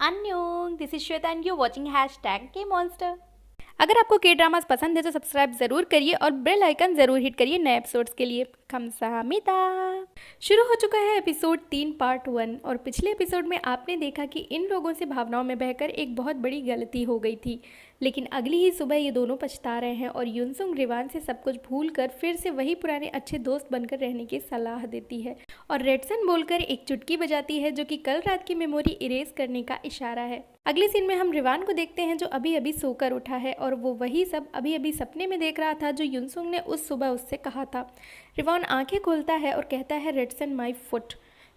अन्योंग, this is Shweta and you watching hashtag K monster. अगर आपको के ड्रामास पसंद है तो सब्सक्राइब जरूर करिए और बेल आइकन जरूर हिट करिए नए एपिसोड्स के लिए। खमसाहमिता। शुरू हो चुका है एपिसोड 3 पार्ट 1 और पिछले एपिसोड में आपने देखा कि इन लोगों से भावनाओं में बहकर एक बहुत बड़ी गलती हो गई थी, लेकिन अगली ही सुबह ये दोनों पछता रहे हैं और युनसुंग रिवान से सब कुछ भूल कर फिर से वही पुराने अच्छे दोस्त बनकर रहने की सलाह देती है और रेडसन बोलकर एक चुटकी बजाती है जो कि कल रात की मेमोरी इरेज करने का इशारा है। अगले सीन में हम रिवान को देखते हैं जो अभी अभी सोकर उठा है और वो वही सब अभी अभी सपने में देख रहा था जो युनसुंग ने उस सुबह उससे कहा था। रिवान आंखें खोलता है और कहता है रेडसन माई फुट।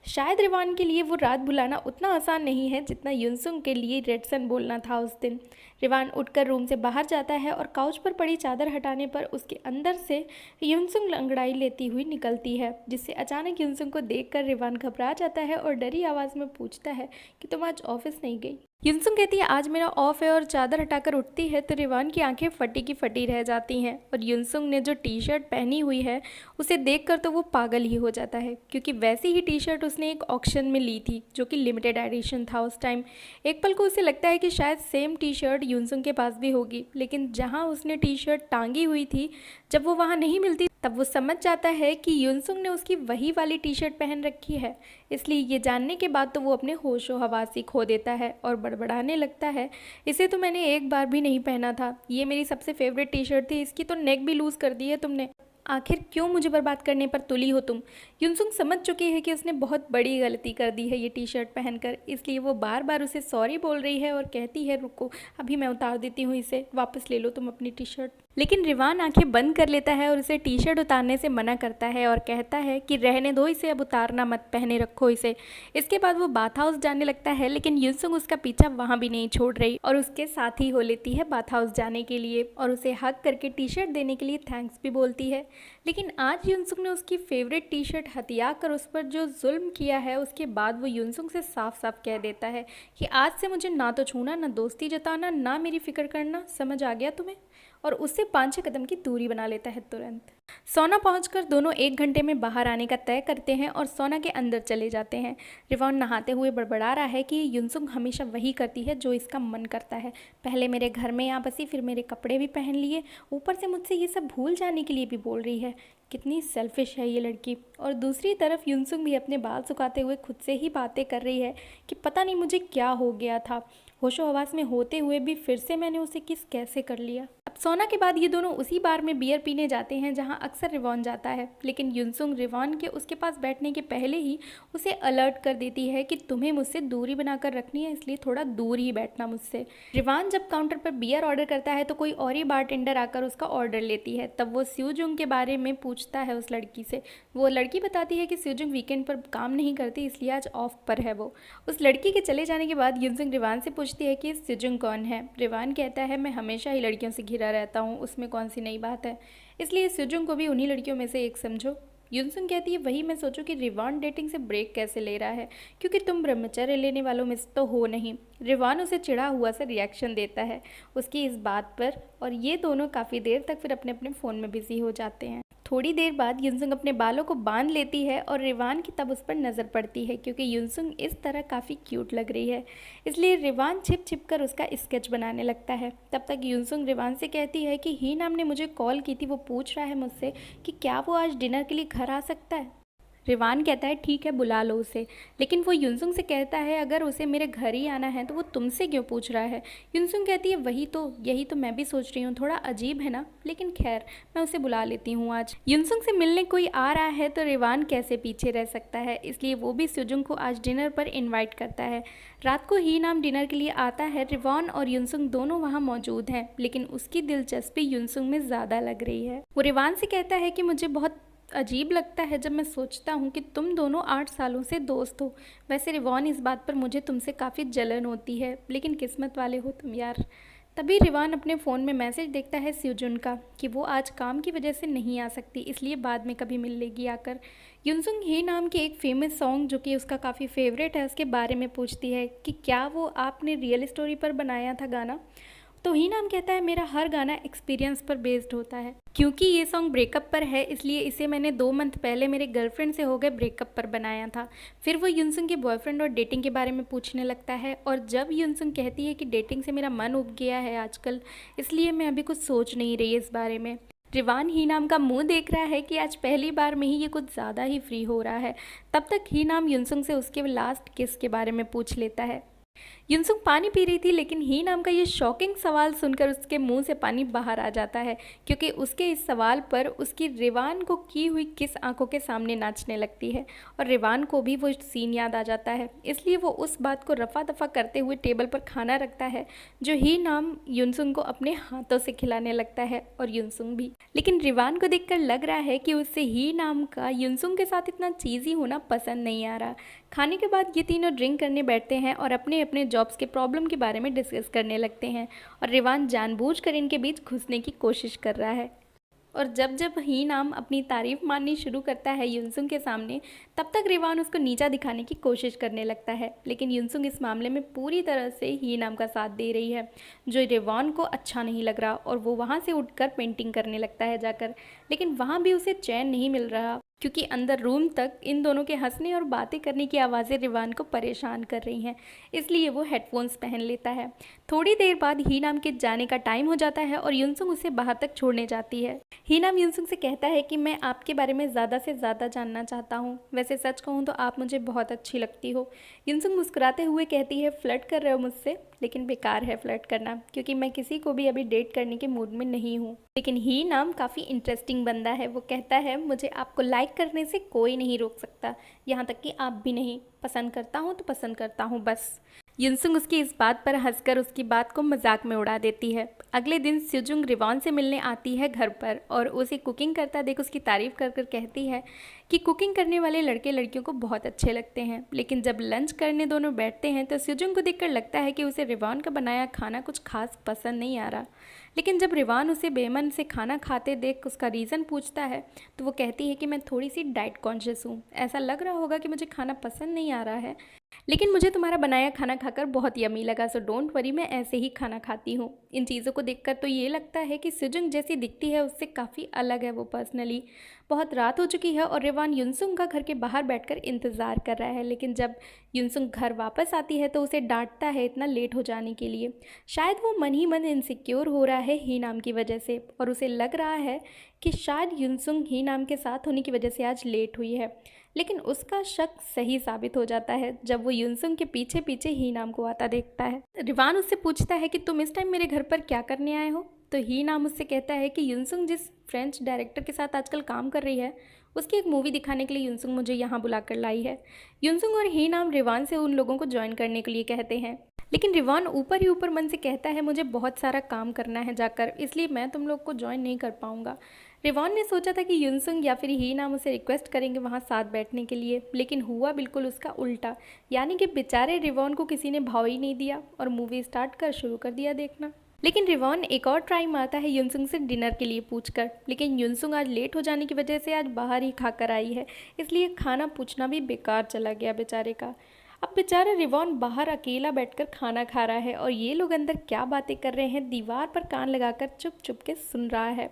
शायद रिवान के लिए वो रात भुलाना उतना आसान नहीं है जितना युनसुंग के लिए रेडसन बोलना था उस दिन। रिवान उठकर रूम से बाहर जाता है और काउच पर पड़ी चादर हटाने पर उसके अंदर से युनसुंग लंगड़ाई लेती हुई निकलती है, जिससे अचानक युनसुंग को देखकर रिवान घबरा जाता है और डरी आवाज़ में पूछता है कि तुम आज ऑफिस नहीं गई। युनसुंग कहती है आज मेरा ऑफ है और चादर हटाकर उठती है तो रिवान की आंखें फटी की फटी रह जाती हैं और युनसुंग ने जो टी शर्ट पहनी हुई है उसे देखकर तो वो पागल ही हो जाता है, क्योंकि वैसी ही टी शर्ट उसने एक ऑक्शन में ली थी जो कि लिमिटेड एडिशन था उस टाइम। एक पल को उसे लगता है कि शायद सेम टी शर्ट युनसुंग के पास भी होगी, लेकिन जहाँ उसने टी शर्ट टांगी हुई थी जब वो वहाँ नहीं मिलती तब वो समझ जाता है कि युनसुंग ने उसकी वही वाली टी शर्ट पहन रखी है। इसलिए ये जानने के बाद तो वो अपने होशो हवासी खो देता है और बड़बड़ाने लगता है, इसे तो मैंने एक बार भी नहीं पहना था, ये मेरी सबसे फेवरेट टी शर्ट थी, इसकी तो नेक भी लूज़ कर दी है तुमने, आखिर क्यों मुझे बर्बाद करने पर तुली हो तुम। युनसुंग समझ चुकी है कि उसने बहुत बड़ी गलती कर दी है ये टी शर्ट पहनकर, इसलिए वो बार बार उसे सॉरी बोल रही है और कहती है रुको अभी मैं उतार देती हूँ इसे, वापस ले लो तुम अपनी टी शर्ट। लेकिन रिवान आंखें बंद कर लेता है और उसे टी शर्ट उतारने से मना करता है और कहता है कि रहने दो इसे, अब उतारना मत, पहने रखो इसे। इसके बाद वो बाथ हाउस जाने लगता है, लेकिन युनसुंग उसका पीछा वहाँ भी नहीं छोड़ रही और उसके साथ ही हो लेती है बाथ हाउस जाने के लिए और उसे हक करके टी शर्ट देने के लिए थैंक्स भी बोलती है। लेकिन आज युनसुंग ने उसकी फेवरेट टी शर्ट हथिया कर उस पर जो जुल्म किया है उसके बाद वो युनसुंग से साफ साफ कह देता है कि आज से मुझे ना तो छूना, ना दोस्ती जताना, ना मेरी फिक्र करना, समझ आ गया तुम्हें, और उससे 5-6 कदम की दूरी बना लेता है तुरंत। सोना पहुंचकर दोनों 1 घंटे में बाहर आने का तय करते हैं और सोना के अंदर चले जाते हैं। रिवान नहाते हुए बड़बड़ा रहा है कि युनसुंग हमेशा वही करती है जो इसका मन करता है, पहले मेरे घर में आ बसी, फिर मेरे कपड़े भी पहन लिए, ऊपर से मुझसे ये सब भूल जाने के लिए भी बोल रही है, कितनी सेल्फिश है ये लड़की। और दूसरी तरफ युनसुंग भी अपने बाल सुखाते हुए खुद से ही बातें कर रही है कि पता नहीं मुझे क्या हो गया था, होशो हवास में होते हुए भी फिर से मैंने उसे किस कैसे कर लिया। अब सोना के बाद ये दोनों उसी बार में बियर पीने जाते हैं जहां अक्सर रिवान जाता है, लेकिन युनसुंग रिवान के उसके पास बैठने के पहले ही उसे अलर्ट कर देती है कि तुम्हें मुझसे दूरी बनाकर रखनी है, इसलिए थोड़ा दूर ही बैठना मुझसे। रिवान जब काउंटर पर बियर ऑर्डर करता है तो कोई और ही बारटेंडर आकर उसका ऑर्डर लेती है, तब वो स्यूजुंग के बारे में पूछता है उस लड़की से। वो लड़की बताती है कि स्यूजुंग वीकेंड पर काम नहीं करती इसलिए आज ऑफ पर है वो। उस लड़की के चले जाने के बाद युनसुंग रिवान से पूछती है कि स्यूजुंग कौन है। रिवान कहता है मैं हमेशा ही लड़कियों से घिरा रहता हूँ, उसमें कौन सी नई बात है, इसलिए स्यूजुंग को भी उन्हीं लड़कियों में से एक समझो। युनसुंग कहती है वही मैं सोचूं कि रिवान डेटिंग से ब्रेक कैसे ले रहा है, क्योंकि तुम ब्रह्मचर्य लेने वालों में तो हो नहीं। रिवान उसे चिढ़ा हुआ सा रिएक्शन देता है उसकी इस बात पर और ये दोनों काफ़ी देर तक फिर अपने अपने फ़ोन में बिजी हो जाते हैं। थोड़ी देर बाद युनसुंग अपने बालों को बांध लेती है और रिवान की तब उस पर नज़र पड़ती है, क्योंकि युनसुंग इस तरह काफ़ी क्यूट लग रही है, इसलिए रिवान छिप छिप कर उसका स्केच बनाने लगता है। तब तक युनसुंग रिवान से कहती है कि ही नाम ने मुझे कॉल की थी, वो पूछ रहा है मुझसे कि क्या वो आज डिनर के लिए घर आ सकता है। रिवान कहता है ठीक है बुला लो उसे, लेकिन वो युनसुंग से कहता है अगर उसे मेरे घर ही आना है तो वो तुमसे क्यों पूछ रहा है। युनसुंग कहती है वही तो, यही तो मैं भी सोच रही हूँ, थोड़ा अजीब है ना, लेकिन खैर मैं उसे बुला लेती हूँ आज। युनसुंग से मिलने कोई आ रहा है तो रिवान कैसे पीछे रह सकता है, इसलिए वो भी स्यूजुंग को आज डिनर पर इन्वाइट करता है। रात को ही नाम डिनर के लिए आता है, रिवान और युनसुंग दोनों वहाँ मौजूद हैं, लेकिन उसकी दिलचस्पी युनसुंग में ज़्यादा लग रही है। वो रिवान से कहता है कि मुझे बहुत अजीब लगता है जब मैं सोचता हूँ कि तुम दोनों 8 सालों से दोस्त हो। वैसे रिवान इस बात पर मुझे तुमसे काफ़ी जलन होती है, लेकिन किस्मत वाले हो तुम यार। तभी रिवान अपने फ़ोन में मैसेज देखता है स्यूजुन का कि वो आज काम की वजह से नहीं आ सकती, इसलिए बाद में कभी मिल लेगी आकर। युनसुंग ही नाम के एक फेमस सॉन्ग जो कि उसका काफ़ी फेवरेट है उसके बारे में पूछती है कि क्या वो आपने रियल स्टोरी पर बनाया था गाना। तो ही नाम कहता है मेरा हर गाना एक्सपीरियंस पर बेस्ड होता है। क्योंकि ये सॉन्ग ब्रेकअप पर है इसलिए इसे मैंने 2 मंथ पहले मेरे गर्लफ्रेंड से हो गए ब्रेकअप पर बनाया था। फिर वो युनसुंग के बॉयफ्रेंड और डेटिंग के बारे में पूछने लगता है और जब युनसुंग कहती है कि डेटिंग से मेरा मन उब गया है आजकल, इसलिए मैं अभी कुछ सोच नहीं रही इस बारे में। रिवान ही नाम का मुंह देख रहा है कि आज पहली बार में ही ये कुछ ज़्यादा ही फ्री हो रहा है। तब तक ही नाम युनसुंग से उसके लास्ट किस के बारे में पूछ लेता है। युनसुंग पानी पी रही थी लेकिन ही नाम का ये शॉकिंग सवाल सुनकर उसके मुंह से पानी बाहर आ जाता है, क्योंकि उसके इस सवाल पर उसकी रिवान को की हुई किस आंखों के सामने नाचने लगती है और रिवान को भी वो सीन याद आ जाता है। इसलिए वो उस बात को रफा दफा करते हुए टेबल पर खाना रखता है जो ही नाम युनसुंग को अपने हाथों से खिलाने लगता है और युनसुंग भी। लेकिन रिवान को देखकर लग रहा है कि उससे ही नाम का युनसुंग के साथ इतना चीज़ी होना पसंद नहीं आ रहा। खाने के बाद ये तीनों ड्रिंक करने बैठते हैं और अपने अपने जॉब्स के प्रॉब्लम के बारे में डिस्कस करने लगते हैं और रिवान जानबूझकर इनके बीच घुसने की कोशिश कर रहा है। और जब जब ही नाम अपनी तारीफ माननी शुरू करता है युनसुंग के सामने, तब तक रिवान उसको नीचा दिखाने की कोशिश करने लगता है। लेकिन युनसुंग इस मामले में पूरी तरह से ही नाम का साथ दे रही है, जो रिवान को अच्छा नहीं लग रहा और वो वहाँ से उठकर पेंटिंग करने लगता है जाकर। लेकिन वहाँ भी उसे चैन नहीं मिल रहा, क्योंकि अंदर रूम तक इन दोनों के हंसने और बातें करने की आवाज़ें रिवान को परेशान कर रही हैं। इसलिए वो हेडफोन्स पहन लेता है। थोड़ी देर बाद ही नाम के जाने का टाइम हो जाता है और युनसुंग उसे बाहर तक छोड़ने जाती है। ही नाम युनसुंग से कहता है कि मैं आपके बारे में ज़्यादा से ज़्यादा जानना चाहता हूँ। वैसे सच कहूँ तो आप मुझे बहुत अच्छी लगती हो। युनसुंग मुस्कुराते हुए कहती है, फ्लर्ट कर रहे हो मुझसे? लेकिन बेकार है फ्लर्ट करना, क्योंकि मैं किसी को भी अभी डेट करने के मूड में नहीं हूँ। लेकिन ही नाम काफ़ी इंटरेस्टिंग बंदा है। वो कहता है, मुझे आपको लाइक करने से कोई नहीं रोक सकता, यहाँ तक कि आप भी नहीं। पसंद करता हूँ तो पसंद करता हूँ बस। युनसुंग उसकी इस बात पर हंसकर उसकी बात को मजाक में उड़ा देती है। अगले दिन स्यूजुंग रिवान से मिलने आती है घर पर और उसे कुकिंग करता देख उसकी तारीफ कर कर कहती है कि कुकिंग करने वाले लड़के लड़कियों को बहुत अच्छे लगते हैं। लेकिन जब लंच करने दोनों बैठते हैं तो स्यूजुंग को देखकर लगता है कि उसे रिवान का बनाया खाना कुछ खास पसंद नहीं आ रहा। लेकिन जब रिवान उसे बेमन से खाना खाते देख उसका रीज़न पूछता है तो वो कहती है कि मैं थोड़ी सी डाइट कॉन्शियस हूँ। ऐसा लग रहा होगा कि मुझे खाना पसंद नहीं आ रहा है, लेकिन मुझे तुम्हारा बनाया खाना खाकर बहुत यमी लगा, सो डोंट वरी, मैं ऐसे ही खाना खाती हूँ। इन चीज़ों को देखकर तो ये लगता है कि स्यूजुंग जैसी दिखती है उससे काफ़ी अलग है वो पर्सनली। बहुत रात हो चुकी है और रिवान युनसुंग का घर के बाहर बैठकर इंतज़ार कर रहा है। लेकिन जब युनसुंग घर वापस आती है तो उसे डांटता है इतना लेट हो जाने के लिए। शायद वो मन ही मन इनसिक्योर हो रहा है ही नाम की वजह से और उसे लग रहा है कि शायद युनसुंग ही नाम के साथ होने की वजह से आज लेट हुई है। लेकिन उसका शक सही साबित हो जाता है जब वो युनसुंग के पीछे पीछे ही नाम को आता देखता है। रिवान उससे पूछता है कि तुम इस टाइम मेरे घर पर क्या करने आए हो? तो ही नाम उससे कहता है कि युनसुंग जिस फ्रेंच डायरेक्टर के साथ आजकल काम कर रही है उसकी एक मूवी दिखाने के लिए युनसुंग मुझे यहाँ बुलाकर लाई है। युनसुंग और ही नाम रिवान से उन लोगों को ज्वाइन करने के लिए कहते हैं, लेकिन रिवान ऊपर ही ऊपर मन से कहता है मुझे बहुत सारा काम करना है जाकर, इसलिए मैं तुम लोग को ज्वाइन नहीं कर पाऊंगा। रिवान ने सोचा था कि युनसुंग या फिर ही नाम उसे रिक्वेस्ट करेंगे वहाँ साथ बैठने के लिए, लेकिन हुआ बिल्कुल उसका उल्टा। यानी कि बेचारे रिवान को किसी ने भाव ही नहीं दिया और मूवी स्टार्ट कर शुरू कर दिया देखना। लेकिन रिवान एक और ट्राई मारता है युनसुंग से डिनर के लिए पूछकर, लेकिन युनसुंग आज लेट हो जाने की वजह से आज बाहर ही खाकर आई है, इसलिए खाना पूछना भी बेकार चला गया बेचारे का। अब बेचारा रिवान बाहर अकेला बैठकर खाना खा रहा है और ये लोग अंदर क्या बातें कर रहे हैं दीवार पर कान लगाकर चुप चुप के सुन रहा है।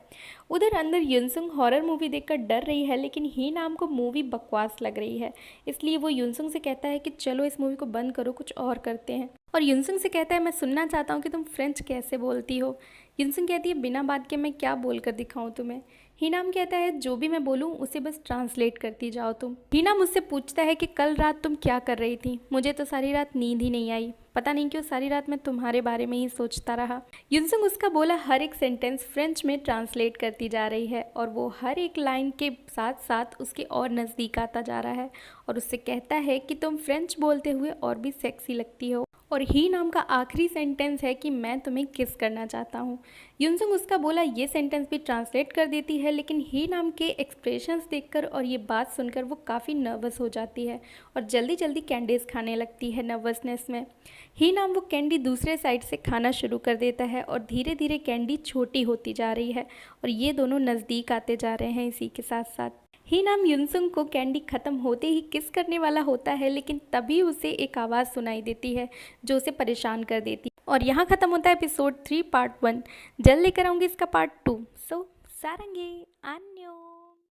उधर अंदर युनसुंग हॉरर मूवी देखकर डर रही है, लेकिन ही नाम को मूवी बकवास लग रही है, इसलिए वो युनसुंग से कहता है कि चलो इस मूवी को बंद करो, कुछ और करते हैं। और युनसुंग से कहता है मैं सुनना चाहता हूँ कि तुम फ्रेंच कैसे बोलती हो। युनसुंग कहती है बिना बात के मैं क्या बोलकर दिखाऊँ तुम्हें। ही नाम कहता है जो भी मैं बोलूँ उसे बस ट्रांसलेट करती जाओ तुम। ही नाम मुझसे पूछता है कि कल रात तुम क्या कर रही थी? मुझे तो सारी रात नींद ही नहीं आई, पता नहीं क्यों सारी रात मैं तुम्हारे बारे में ही सोचता रहा। युनसुंग उसका बोला हर एक सेंटेंस फ्रेंच में ट्रांसलेट करती जा रही है और वो हर एक लाइन के साथ साथ उसके और नज़दीक आता जा रहा है और उससे कहता है कि तुम फ्रेंच बोलते हुए और भी सेक्सी लगती हो। और ही नाम का आखिरी सेंटेंस है कि मैं तुम्हें किस करना चाहता हूँ। युनसुंग उसका बोला ये सेंटेंस भी ट्रांसलेट कर देती है, लेकिन ही नाम के एक्सप्रेशंस देखकर और ये बात सुनकर वो काफ़ी नर्वस हो जाती है और जल्दी जल्दी कैंडीज़ खाने लगती है नर्वसनेस में। ही नाम वो कैंडी दूसरे साइड से खाना शुरू कर देता है और धीरे धीरे कैंडी छोटी होती जा रही है और ये दोनों नज़दीक आते जा रहे हैं इसी के साथ साथ। ही नाम युनसुंग को कैंडी ख़त्म होते ही किस करने वाला होता है, लेकिन तभी उसे एक आवाज़ सुनाई देती है जो उसे परेशान कर देती है। और यहाँ ख़त्म होता है एपिसोड 3 पार्ट 1। जल्द लेकर आऊँगी इसका पार्ट 2। सो सारंगे अन्यो।